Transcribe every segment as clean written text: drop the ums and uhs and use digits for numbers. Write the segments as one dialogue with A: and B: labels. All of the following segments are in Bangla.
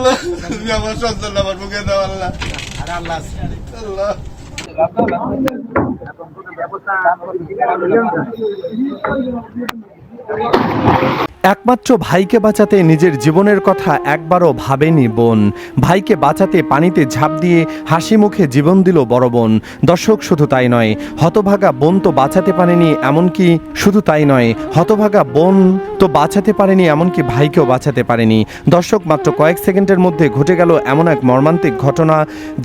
A: আল্লাহ তুমি আমার সন্তান আমার মুখে দাও আল্লাহ। আল্লাহ
B: একমাত্র ভাইকে বাঁচাতে নিজের জীবনের কথা একবারও ভাবেনি বোন। ভাইকে বাঁচাতে পানিতে ঝাঁপ দিয়ে হাসি মুখে জীবন দিল বড় বোন। দর্শক, শুধু তাই নয়, হতভাগা বোন তো বাঁচাতে পারেনি, এমনকি শুধু তাই নয়, হতভাগা বোন তো বাঁচাতে পারেনি, এমনকি ভাইকেও বাঁচাতে পারেনি। দর্শক, মাত্র কয়েক সেকেন্ডের মধ্যে ঘটে গেল এমন এক মর্মান্তিক ঘটনা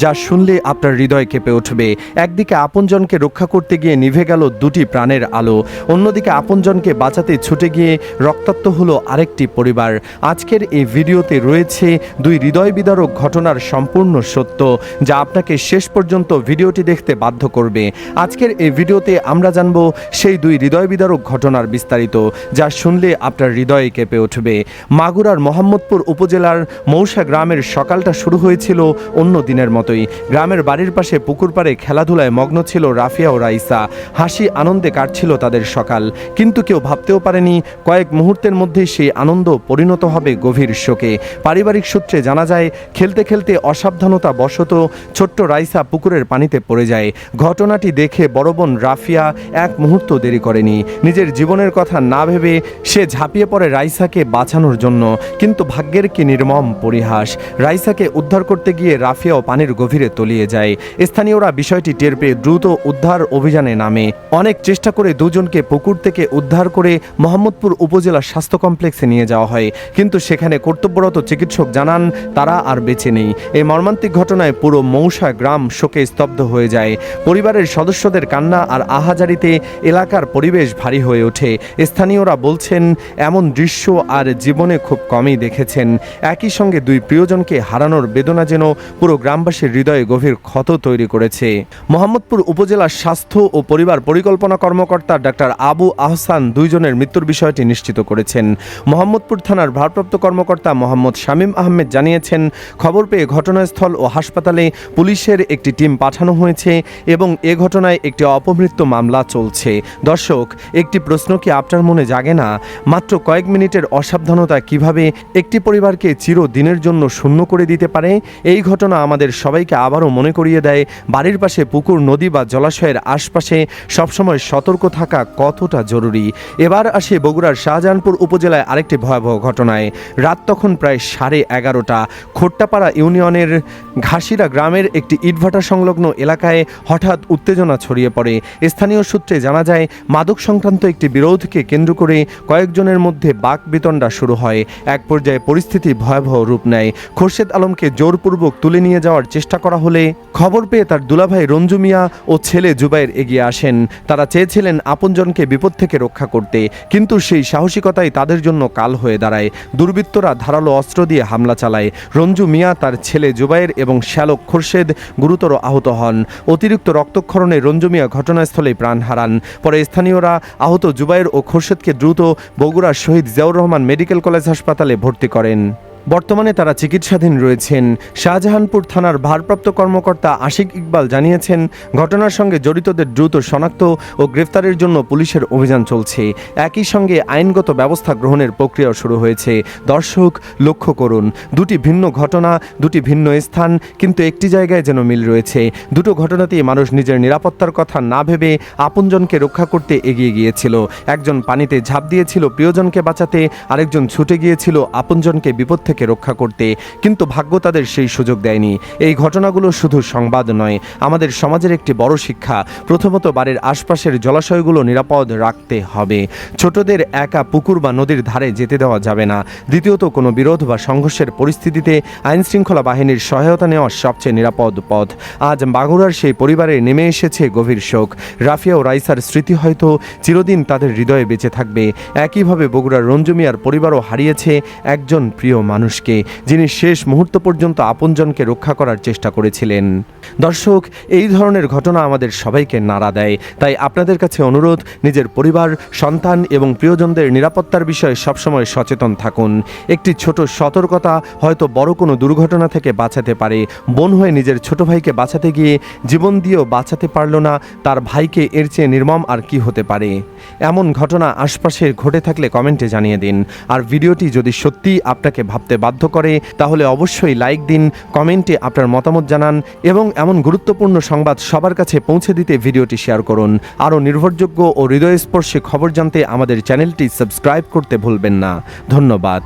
B: যা শুনলে আপনার হৃদয় কেঁপে উঠবে। একদিকে আপনজনকে রক্ষা করতে গিয়ে নিভে গেল দুটি প্রাণের আলো, অন্যদিকে আপনজনকে বাঁচাতে ছুটে গিয়ে রক্তাক্ত হলো আরেকটি পরিবার। আজকের এই ভিডিওতে রয়েছে দুই হৃদয় বিদারক ঘটনার সম্পূর্ণ সত্য, যা আপনাকে শেষ পর্যন্ত ভিডিওটি দেখতে বাধ্য করবে। আজকের এই ভিডিওতে আমরা জানব সেই দুই হৃদয় বিদারক ঘটনার বিস্তারিত, যা শুনলে আপনার হৃদয়ে কেঁপে উঠবে। মাগুরার মোহাম্মদপুর উপজেলার মৌসা গ্রামের সকালটা শুরু হয়েছিল অন্য দিনের মতোই। গ্রামের বাড়ির পাশে পুকুর পাড়ে খেলাধুলায় মগ্ন ছিল রাফিয়া ও রাইসা। হাসি আনন্দে কাটছিল তাদের সকাল, কিন্তু কেউ ভাবতেও পারেনি কয়েক মুহূর্তের মধ্যেই সেই আনন্দ পরিণত হবে গভীর শোকে। পারিবারিক সূত্রে জানা যায়, খেলতে খেলতে অসাবধানতা বশত ছোট্ট রাইসা পুকুরের পানিতে পড়ে যায়। ঘটনাটি দেখে বড় বোন রাফিয়া এক মুহূর্ত দেরি করেনি। নিজের জীবনের কথা না ভেবে সে ঝাঁপিয়ে পড়ে রাইসাকে বাঁচানোর জন্য, কিন্তু ভাগ্যের কি নির্মম পরিহাস। রাইসাকে উদ্ধার করতে গিয়ে রাফিয়াও পানির গভীরে তলিয়ে যায়। স্থানীয়রা বিষয়টি টের পেয়ে দ্রুত উদ্ধার অভিযানে নামে। অনেক চেষ্টা করে দুজনকে পুকুর থেকে উদ্ধার করে মোহাম্মদপুর উপজেলা স্বাস্থ্য কমপ্লেক্সে নিয়ে যাওয়া হয়, কিন্তু সেখানে কর্তব্যরত চিকিৎসক জানান তারা আর বেঁচে নেই। এই মর্মান্তিক ঘটনায় পুরো মৌসা গ্রাম শোকে স্তব্ধ হয়ে যায়। পরিবারের সদস্যদের কান্না আর আহাজারিতে এলাকার পরিবেশ ভারী হয়ে ওঠে। স্থানীয়রা বলছেন, এমন দৃশ্য আর জীবনে খুব কমই দেখেছেন। একই সঙ্গে দুই প্রিয়জনকে হারানোর বেদনা যেন পুরো গ্রামবাসীর হৃদয়ে গভীর ক্ষত তৈরি করেছে। মোহাম্মদপুর উপজেলার স্বাস্থ্য ও পরিবার পরিকল্পনা কর্মকর্তা ডাক্তার আবু আহসান দুইজনের মৃত্যুর বিষয়টি নিশ্চিত করেছেন। মোহাম্মদপুর থানার ভারপ্রাপ্ত কর্মকর্তা মোহাম্মদ শামীম আহমেদ জানিয়েছেন, খবর পেয়ে ঘটনাস্থল ও হাসপাতালে পুলিশের একটি টিম পাঠানো হয়েছে এবং এ ঘটনায় একটি অপমৃত্যু মামলা চলছে। দর্শক, একটি প্রশ্ন কি আপনার মনে জাগে না? মাত্র কয়েক মিনিটের অসাবধানতা কিভাবে একটি পরিবারকে চিরদিনের জন্য শূন্য করে দিতে পারে? এই ঘটনা আমাদের সবাইকে আবারও মনে করিয়ে দেয়, বাড়ির পাশে পুকুর, নদী বা জলাশয়ের আশপাশে সবসময় সতর্ক থাকা কতটা জরুরি। এবার আসে বগুড়ার শাহজাহানপুর উপজেলায় আরেকটি ভয়াবহ ঘটনায়। রাত তখন প্রায় 11:30। খোট্টাপাড়া ইউনিয়নের ঘাসিরা গ্রামের একটি ইটভাটা সংলগ্ন এলাকায় হঠাৎ উত্তেজনা ছড়িয়ে পড়ে। স্থানীয় সূত্রে জানা যায়, মাদক সংক্রান্ত একটি বিরোধকে কেন্দ্র করে কয়েকজনের মধ্যে বাকবিতণ্ডা শুরু হয়। এক পর্যায়ে পরিস্থিতি ভয়াবহ রূপ নেয়। খোরশেদ আলমকে জোরপূর্বক তুলে নিয়ে যাওয়ার চেষ্টা করা হলে খবর পেয়ে তার দুলাভাই রঞ্জু মিয়া ও ছেলে জুবাইর এগিয়ে আসেন। তারা চেয়েছিলেন আপনজনকে বিপদ থেকে রক্ষা করতে, কিন্তু সেই সাহসিকতাই তাদের জন্য কাল হয়ে দাঁড়ায়। দুর্বৃত্তরা ধারালো অস্ত্র দিয়ে হামলা চালায়। রঞ্জু মিয়া, তার ছেলে জুবাইর এবং শ্যালক খোরশেদ গুরুতর আহত হন। অতিরিক্ত রক্তক্ষরণে রঞ্জু মিয়া ঘটনাস্থলেই প্রাণ হারান। পরে স্থানীয়রা আহত জুবাইর ও খোরশেদকে দ্রুত বগুড়ার শহীদ জিয়াউর রহমান মেডিকেল কলেজ হাসপাতালে ভর্তি করেন। বর্তমানে তারা চিকিৎসাধীন রয়েছেন। শাহজাহানপুর থানার ভারপ্রাপ্ত কর্মকর্তা আশিক ইকবাল জানিয়েছেন, ঘটনার সঙ্গে জড়িতদের দ্রুত শনাক্ত ও গ্রেফতারের জন্য পুলিশের অভিযান চলছে। একই সঙ্গে আইনগত ব্যবস্থা গ্রহণের প্রক্রিয়াও শুরু হয়েছে। দর্শক, লক্ষ্য করুন, দুটি ভিন্ন ঘটনা, দুটি ভিন্ন স্থান, কিন্তু একটি জায়গায় যেন মিল রয়েছে। দুটো ঘটনাতেই মানুষ নিজের নিরাপত্তার কথা না ভেবে আপনজনকে রক্ষা করতে এগিয়ে গিয়েছিল। একজন পানিতে ঝাঁপ দিয়েছিল প্রিয়জনকে বাঁচাতে, আরেকজন ছুটে গিয়েছিল আপনজনকে বিপদ থেকে রক্ষা করতে, কিন্তু ভাগ্য তাদের সেই সুযোগ দেয়নি। এই ঘটনাগুলো শুধু সংবাদ নয়, আমাদের সমাজের একটি বড় শিক্ষা। প্রথমত, বাড়ির আশপাশের জলাশয়গুলো নিরাপদ রাখতে হবে। ছোটদের একা পুকুর বা নদীর ধারে যেতে দেওয়া যাবে না। দ্বিতীয়ত, কোনো বিরোধ বা সংঘর্ষের পরিস্থিতিতে আইনশৃঙ্খলা বাহিনীর সহায়তা নেওয়া সবচেয়ে নিরাপদ পথ। আজ মাগুরার সেই পরিবারে নেমে এসেছে গভীর শোক। রাফিয়া ও রাইসার স্মৃতি হয়তো চিরদিন তাদের হৃদয়ে বেঁচে থাকবে। একইভাবে বগুড়ার রঞ্জু মিয়ার পরিবারও হারিয়েছে একজন প্রিয় মানুষকে, যিনি শেষ মুহূর্ত পর্যন্ত আপনজনকে রক্ষা করার চেষ্টা করেছিলেন। দর্শক, এই ধরনের ঘটনা আমাদের সবাইকে নাড়া দেয়। তাই আপনাদের কাছে অনুরোধ, নিজের পরিবার, সন্তান এবং প্রিয়জনদের নিরাপত্তার বিষয়ে সবসময় সচেতন থাকুন। একটি ছোট সতর্কতা হয়তো বড় কোনো দুর্ঘটনা থেকে বাঁচাতে পারে। বোন হয়ে নিজের ছোট ভাইকে বাঁচাতে গিয়ে জীবন দিয়েও বাঁচাতে পারল না তার ভাইকে, এর চেয়ে নির্মম আর কি হতে পারে? এমন ঘটনা আশপাশে ঘটে থাকলে কমেন্টে জানিয়ে দিন। আর ভিডিওটি যদি সত্যিই আপনাকে ভাবতে করতে বাধ্য করে, তাহলে অবশ্যই লাইক দিন, কমেন্টে আপনার মতামত জানান এবং এমন গুরুত্বপূর্ণ সংবাদ সবার কাছে পৌঁছে দিতে ভিডিওটি শেয়ার করুন। আরও নির্ভরযোগ্য ও হৃদয়স্পর্শী খবর জানতে আমাদের চ্যানেলটি সাবস্ক্রাইব করতে ভুলবেন না। ধন্যবাদ।